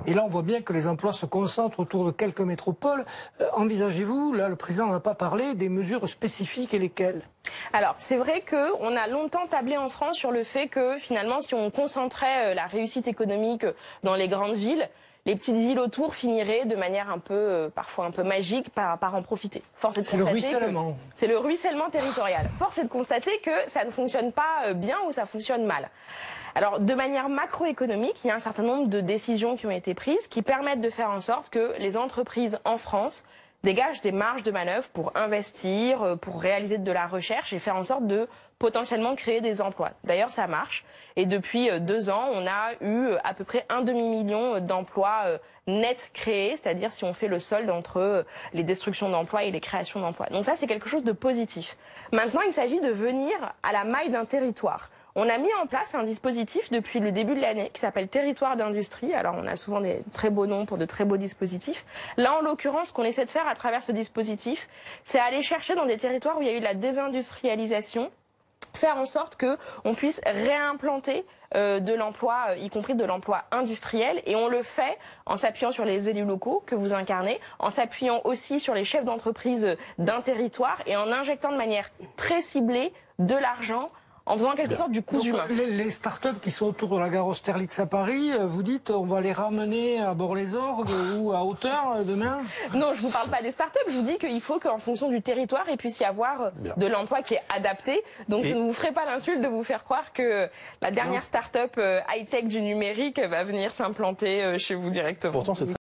Et là, on voit bien que les emplois se concentrent autour de quelques métropoles. Envisagez-vous, là, le président n'a pas parlé, des mesures spécifiques et lesquelles? Alors, c'est vrai qu'on a longtemps tablé en France sur le fait que, finalement, si on concentrait la réussite économique dans les grandes villes, les petites villes autour finiraient de manière un peu, parfois un peu magique par en profiter. C'est le ruissellement. C'est le ruissellement territorial. Force est de constater que ça ne fonctionne pas bien ou ça fonctionne mal. Alors, de manière macroéconomique, il y a un certain nombre de décisions qui ont été prises qui permettent de faire en sorte que les entreprises en France dégagent des marges de manœuvre pour investir, pour réaliser de la recherche et faire en sorte de potentiellement créer des emplois. D'ailleurs, ça marche. Et depuis 2 ans, on a eu à peu près 1,5 million d'emplois nets créés, c'est-à-dire si on fait le solde entre les destructions d'emplois et les créations d'emplois. Donc ça, c'est quelque chose de positif. Maintenant, il s'agit de venir à la maille d'un territoire. On a mis en place un dispositif depuis le début de l'année qui s'appelle Territoire d'industrie. Alors, on a souvent des très beaux noms pour de très beaux dispositifs. Là, en l'occurrence, ce qu'on essaie de faire à travers ce dispositif, c'est aller chercher dans des territoires où il y a eu de la désindustrialisation, faire en sorte qu'on puisse réimplanter de l'emploi, y compris de l'emploi industriel, et on le fait en s'appuyant sur les élus locaux que vous incarnez, en s'appuyant aussi sur les chefs d'entreprise d'un territoire et en injectant de manière très ciblée de l'argent, en faisant en quelque sorte du cousu humain. Les startups qui sont autour de la gare Austerlitz à Paris, vous dites on va les ramener à Bord-les-Orgues ou à Hauteur demain? Non, je vous parle pas des startups, je vous dis qu'il faut qu'en fonction du territoire, il puisse y avoir de l'emploi qui est adapté. Donc je ne vous ferai pas l'insulte de vous faire croire que la dernière startup high-tech du numérique va venir s'implanter chez vous directement. Pourtant, c'est